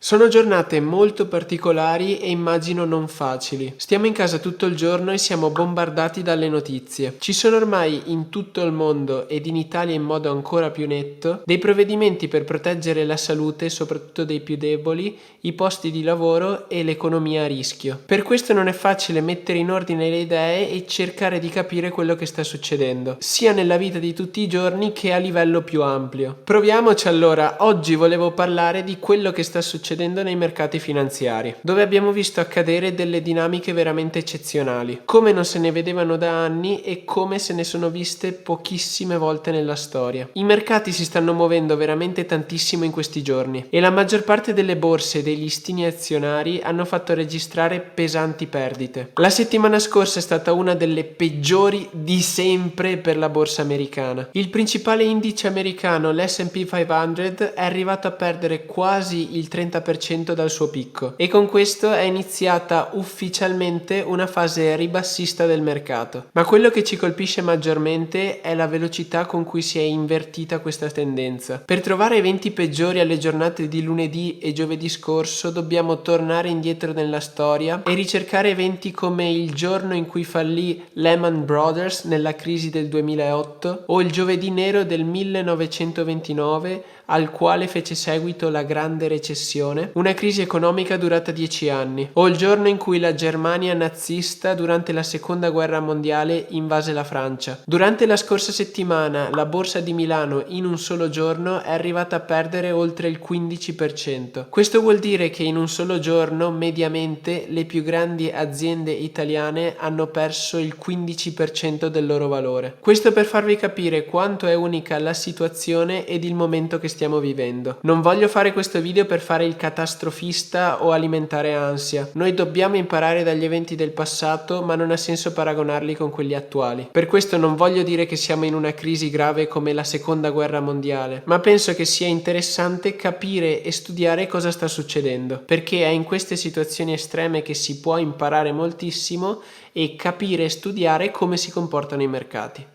Sono giornate molto particolari e immagino non facili. Stiamo in casa tutto il giorno e siamo bombardati dalle notizie. Ci sono ormai in tutto il mondo ed in Italia in modo ancora più netto dei provvedimenti per proteggere la salute, soprattutto dei più deboli, i posti di lavoro e l'economia a rischio. Per questo non è facile mettere in ordine le idee e cercare di capire quello che sta succedendo, sia nella vita di tutti i giorni che a livello più ampio. Proviamoci allora. Oggi volevo parlare di quello che sta succedendo nei mercati finanziari, dove abbiamo visto accadere delle dinamiche veramente eccezionali, come non se ne vedevano da anni e come se ne sono viste pochissime volte nella storia. I mercati si stanno muovendo veramente tantissimo in questi giorni e la maggior parte delle borse e dei listini azionari hanno fatto registrare pesanti perdite. La settimana scorsa è stata una delle peggiori di sempre per la borsa americana. Il principale indice americano, l'S&P 500, è arrivato a perdere quasi il 30% dal suo picco e con questo è iniziata ufficialmente una fase ribassista del mercato. Ma quello che ci colpisce maggiormente è la velocità con cui si è invertita questa tendenza. Per trovare eventi peggiori alle giornate di lunedì e giovedì scorso dobbiamo tornare indietro nella storia e ricercare eventi come il giorno in cui fallì Lehman Brothers nella crisi del 2008 o il giovedì nero del 1929 al quale fece seguito la grande recessione, una crisi economica durata 10 anni, o il giorno in cui la Germania nazista durante la seconda guerra mondiale invase la Francia. Durante la scorsa settimana la borsa di Milano in un solo giorno è arrivata a perdere oltre il 15%. Questo vuol dire che in un solo giorno mediamente le più grandi aziende italiane hanno perso il 15% del loro valore. Questo per farvi capire quanto è unica la situazione ed il momento che stiamo vivendo. Non voglio fare questo video per fare il catastrofista o alimentare ansia. Noi dobbiamo imparare dagli eventi del passato, ma non ha senso paragonarli con quelli attuali. Per questo non voglio dire che siamo in una crisi grave come la seconda guerra mondiale, ma penso che sia interessante capire e studiare cosa sta succedendo, perché è in queste situazioni estreme che si può imparare moltissimo e capire e studiare come si comportano i mercati.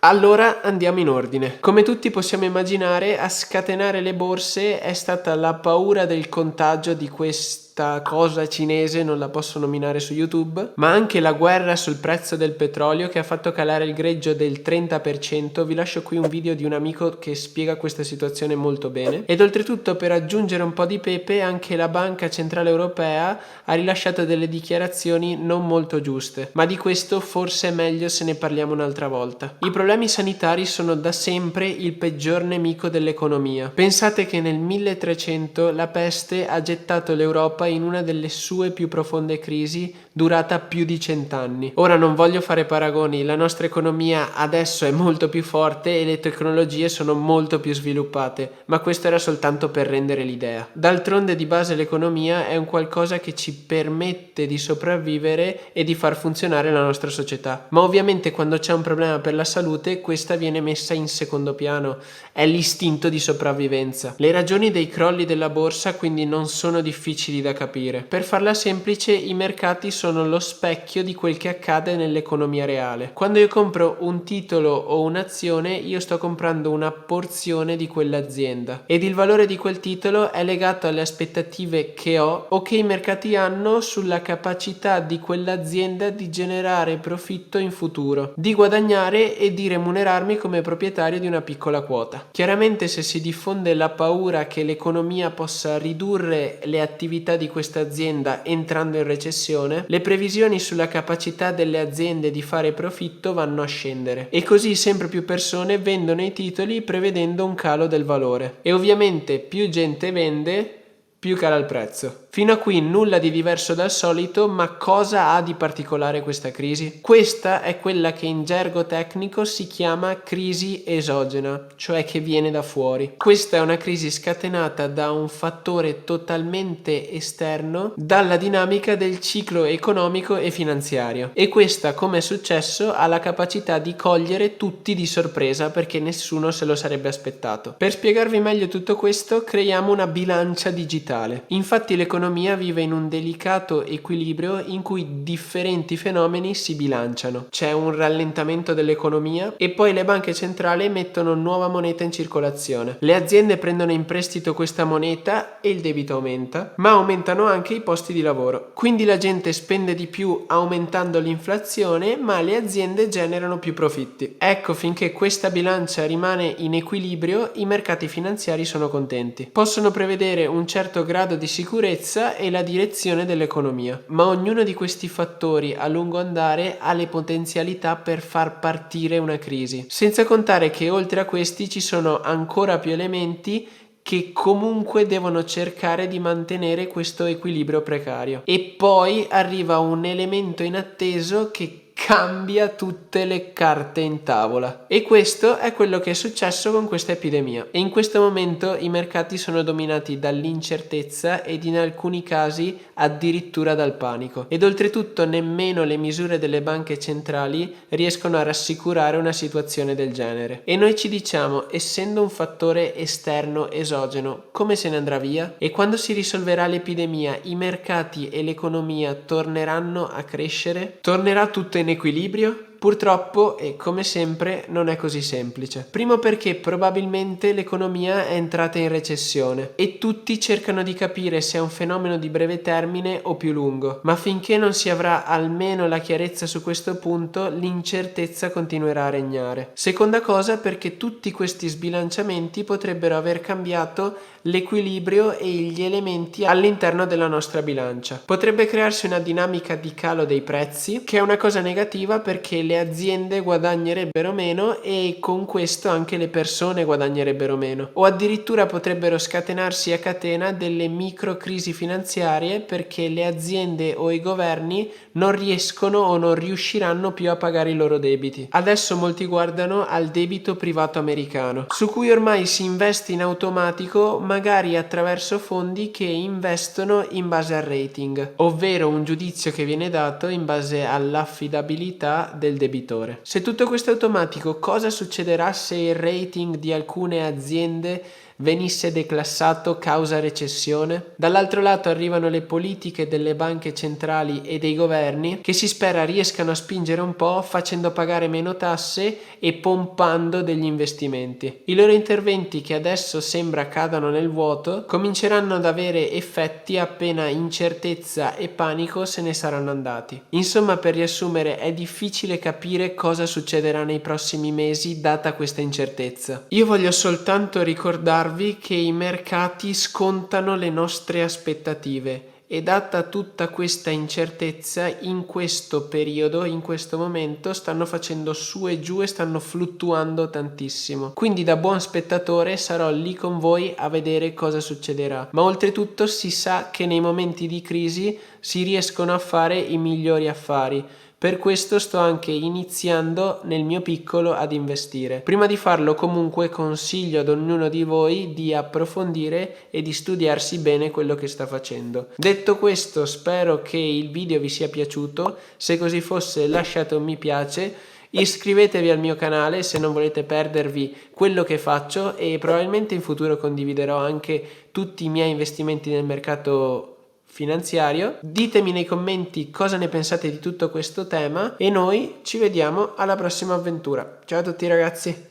Allora andiamo in ordine. Come tutti possiamo immaginare, a scatenare le borse è stata la paura del contagio di questa cosa cinese, non la posso nominare su YouTube, ma anche la guerra sul prezzo del petrolio che ha fatto calare il greggio del 30%. Vi lascio qui un video di un amico che spiega questa situazione molto bene. Ed oltretutto, per aggiungere un po' di pepe, anche la Banca Centrale Europea ha rilasciato delle dichiarazioni non molto giuste, ma di questo forse è meglio se ne parliamo un'altra volta. I problemi sanitari sono da sempre il peggior nemico dell'economia. Pensate che nel 1300 la peste ha gettato l'Europa in una delle sue più profonde crisi durata più di 100 anni. Ora non voglio fare paragoni, la nostra economia adesso è molto più forte e le tecnologie sono molto più sviluppate, ma questo era soltanto per rendere l'idea. D'altronde di base l'economia è un qualcosa che ci permette di sopravvivere e di far funzionare la nostra società, ma ovviamente quando c'è un problema per la salute questa viene messa in secondo piano, è l'istinto di sopravvivenza. Le ragioni dei crolli della borsa quindi non sono difficili da capire. Per farla semplice, i mercati sono lo specchio di quel che accade nell'economia reale. Quando io compro un titolo o un'azione, io sto comprando una porzione di quell'azienda ed il valore di quel titolo è legato alle aspettative che ho o che i mercati hanno sulla capacità di quell'azienda di generare profitto in futuro, di guadagnare e di remunerarmi come proprietario di una piccola quota. Chiaramente, se si diffonde la paura che l'economia possa ridurre le attività di questa azienda entrando in recessione, le previsioni sulla capacità delle aziende di fare profitto vanno a scendere e così sempre più persone vendono i titoli prevedendo un calo del valore e ovviamente più gente vende, più cala il prezzo. Fino a qui nulla di diverso dal solito, ma cosa ha di particolare questa crisi? Questa è quella che in gergo tecnico si chiama crisi esogena, cioè che viene da fuori. Questa è una crisi scatenata da un fattore totalmente esterno dalla dinamica del ciclo economico e finanziario e questa, come è successo, ha la capacità di cogliere tutti di sorpresa perché nessuno se lo sarebbe aspettato. Per spiegarvi meglio tutto questo, creiamo una bilancia digitale digitale. Infatti l'economia vive in un delicato equilibrio in cui differenti fenomeni si bilanciano. C'è un rallentamento dell'economia e poi le banche centrali mettono nuova moneta in circolazione. Le aziende prendono in prestito questa moneta e il debito aumenta, ma aumentano anche i posti di lavoro. Quindi la gente spende di più aumentando l'inflazione, ma le aziende generano più profitti. Ecco, finché questa bilancia rimane in equilibrio, i mercati finanziari sono contenti. Possono prevedere un certo grado di sicurezza e la direzione dell'economia, ma ognuno di questi fattori a lungo andare ha le potenzialità per far partire una crisi. Senza contare che oltre a questi ci sono ancora più elementi che comunque devono cercare di mantenere questo equilibrio precario. E poi arriva un elemento inatteso che cambia tutte le carte in tavola. E questo è quello che è successo con questa epidemia. E in questo momento i mercati sono dominati dall'incertezza ed in alcuni casi addirittura dal panico. Ed oltretutto nemmeno le misure delle banche centrali riescono a rassicurare una situazione del genere. E noi ci diciamo, essendo un fattore esterno esogeno, come se ne andrà via? E quando si risolverà l'epidemia, i mercati e l'economia torneranno a crescere? Tornerà tutto in equilibrio? Purtroppo, e come sempre, non è così semplice. Primo perché probabilmente l'economia è entrata in recessione e tutti cercano di capire se è un fenomeno di breve termine o più lungo, ma finché non si avrà almeno la chiarezza su questo punto, l'incertezza continuerà a regnare. Seconda cosa perché tutti questi sbilanciamenti potrebbero aver cambiato l'equilibrio e gli elementi all'interno della nostra bilancia. Potrebbe crearsi una dinamica di calo dei prezzi, che è una cosa negativa perché le aziende guadagnerebbero meno e con questo anche le persone guadagnerebbero meno. O addirittura potrebbero scatenarsi a catena delle micro crisi finanziarie perché le aziende o i governi non riescono o non riusciranno più a pagare i loro debiti. Adesso molti guardano al debito privato americano, su cui ormai si investe in automatico, magari attraverso fondi che investono in base al rating, ovvero un giudizio che viene dato in base all'affidabilità del debitore. Se tutto questo è automatico, cosa succederà se il rating di alcune aziende venisse declassato causa recessione? Dall'altro lato arrivano le politiche delle banche centrali e dei governi che si spera riescano a spingere un po' facendo pagare meno tasse e pompando degli investimenti. I loro interventi, che adesso sembra cadano nel vuoto, cominceranno ad avere effetti appena incertezza e panico se ne saranno andati. Insomma, per riassumere, è difficile capire cosa succederà nei prossimi mesi data questa incertezza. Io voglio soltanto ricordarvi che i mercati scontano le nostre aspettative e data tutta questa incertezza in questo periodo, in questo momento, stanno facendo su e giù e stanno fluttuando tantissimo. Quindi da buon spettatore sarò lì con voi a vedere cosa succederà. Ma oltretutto si sa che nei momenti di crisi si riescono a fare i migliori affari. Per questo sto anche iniziando nel mio piccolo ad investire. Prima di farlo comunque consiglio ad ognuno di voi di approfondire e di studiarsi bene quello che sta facendo. Detto questo, spero che il video vi sia piaciuto. Se così fosse lasciate un mi piace. Iscrivetevi al mio canale se non volete perdervi quello che faccio e probabilmente in futuro condividerò anche tutti i miei investimenti nel mercato finanziario. Ditemi nei commenti cosa ne pensate di tutto questo tema e noi ci vediamo alla prossima avventura. Ciao a tutti ragazzi!